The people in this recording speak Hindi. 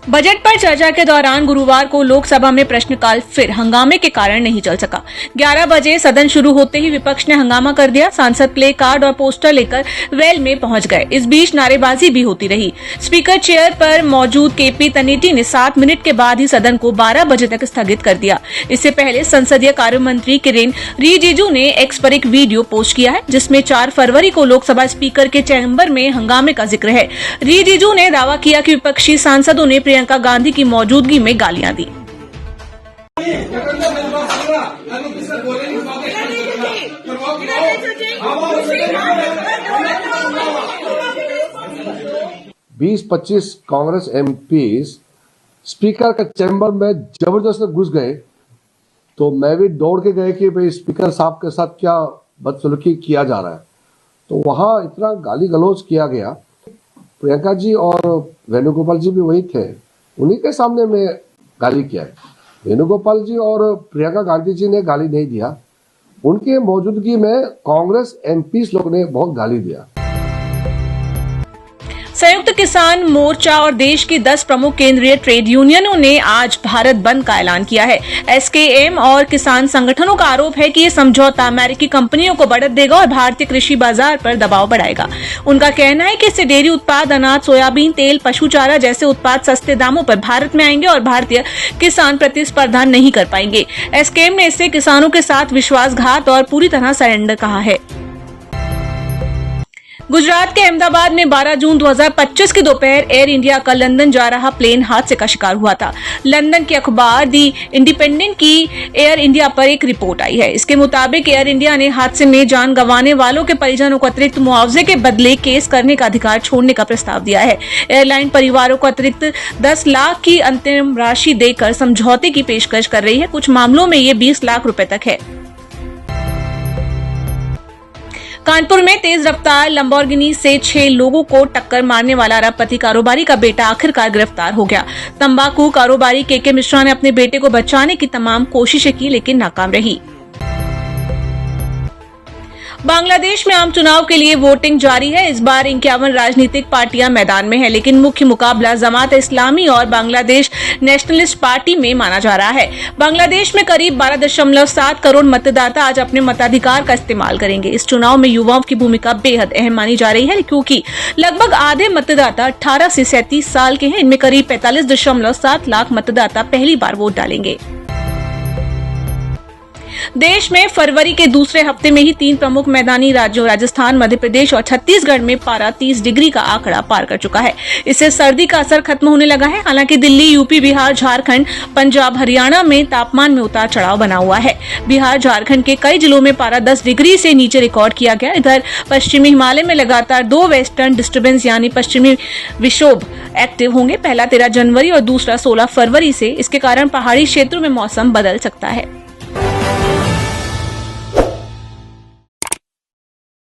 बजट पर चर्चा के दौरान गुरुवार को लोकसभा में प्रश्नकाल फिर हंगामे के कारण नहीं चल सका। 11 बजे सदन शुरू होते ही विपक्ष ने हंगामा कर दिया। सांसद प्ले कार्ड और पोस्टर लेकर वेल में पहुंच गए। इस बीच नारेबाजी भी होती रही। स्पीकर चेयर पर मौजूद केपी तनेटी ने 7 मिनट के बाद ही सदन को 12 बजे तक स्थगित कर दिया। इससे पहले संसदीय कार्य मंत्री किरेन रिजिजू ने एक्स पर एक वीडियो पोस्ट किया है, जिसमें 4 फरवरी को लोकसभा स्पीकर के चैम्बर में हंगामे का जिक्र है। रिजिजू ने दावा किया कि विपक्षी सांसदों ने प्रियंका गांधी की मौजूदगी में गालियां दी। बीस 25 कांग्रेस एमपी स्पीकर के चैम्बर में जबरदस्त घुस गए, तो मैं भी दौड़ के गए कि भाई स्पीकर साहब के साथ क्या बदसलूकी किया जा रहा है। तो वहां इतना गाली गलौज किया गया। प्रियंका जी और वेणुगोपाल जी भी वही थे, उन्हीं के सामने में गाली किया है। वेणुगोपाल जी और प्रियंका गांधी जी ने गाली नहीं दिया, उनके मौजूदगी में कांग्रेस एमपी लोग ने बहुत गाली दिया। संयुक्त किसान मोर्चा और देश की 10 प्रमुख केंद्रीय ट्रेड यूनियनों ने आज भारत बंद का ऐलान किया है। एसकेएम और किसान संगठनों का आरोप है कि ये समझौता अमेरिकी कंपनियों को बढ़त देगा और भारतीय कृषि बाजार पर दबाव बढ़ाएगा। उनका कहना है कि इससे डेयरी उत्पाद, अनाज, सोयाबीन तेल, पशु चारा जैसे उत्पाद सस्ते दामों पर भारत में आएंगे और भारतीय किसान प्रतिस्पर्धा नहीं कर पाएंगे। एसकेएम ने इससे किसानों के साथ विश्वासघात और पूरी तरह सरेंडर कहा है। गुजरात के अहमदाबाद में 12 जून 2025 की दोपहर एयर इंडिया का लंदन जा रहा प्लेन हादसे का शिकार हुआ था। लंदन के अखबार दी इंडिपेंडेंट की एयर इंडिया पर एक रिपोर्ट आई है। इसके मुताबिक एयर इंडिया ने हादसे में जान गंवाने वालों के परिजनों को अतिरिक्त मुआवजे के बदले केस करने का अधिकार छोड़ने का प्रस्ताव दिया है। एयरलाइन परिवारों को अतिरिक्त 10 लाख की अंतरिम राशि देकर समझौते की पेशकश कर रही है। कुछ मामलों में ये 20 लाख रुपए तक है। कानपुर में तेज रफ्तार लंबोर्गिनी से 6 लोगों को टक्कर मारने वाला अरबपति कारोबारी का बेटा आखिरकार गिरफ्तार हो गया। तंबाकू कारोबारी के मिश्रा ने अपने बेटे को बचाने की तमाम कोशिशें की, लेकिन नाकाम रही। बांग्लादेश में आम चुनाव के लिए वोटिंग जारी है। इस बार 51 राजनीतिक पार्टियां मैदान में है, लेकिन मुख्य मुकाबला जमात-ए-इस्लामी और बांग्लादेश नेशनलिस्ट पार्टी में माना जा रहा है। बांग्लादेश में करीब 12.7 करोड़ मतदाता आज अपने मताधिकार का इस्तेमाल करेंगे। इस चुनाव में युवाओं की भूमिका बेहद अहम मानी जा रही है, क्योंकि लगभग आधे मतदाता 18 से 37 साल के हैं। इनमें करीब 45.7 लाख मतदाता पहली बार वोट डालेंगे। देश में फरवरी के दूसरे हफ्ते में ही 3 प्रमुख मैदानी राज्यों राजस्थान, मध्य प्रदेश और छत्तीसगढ़ में पारा 30 डिग्री का आंकड़ा पार कर चुका है। इससे सर्दी का असर खत्म होने लगा है। हालांकि दिल्ली, यूपी, बिहार, झारखंड, पंजाब, हरियाणा में तापमान में उतार चढ़ाव बना हुआ है। बिहार, झारखंड के कई जिलों में पारा 10 डिग्री से नीचे रिकॉर्ड किया गया। इधर पश्चिमी हिमालय में लगातार 2 वेस्टर्न डिस्टर्बेंस यानी पश्चिमी विक्षोभ एक्टिव होंगे। पहला 13 जनवरी और दूसरा 16 फरवरी से। इसके कारण पहाड़ी क्षेत्रों में मौसम बदल सकता है।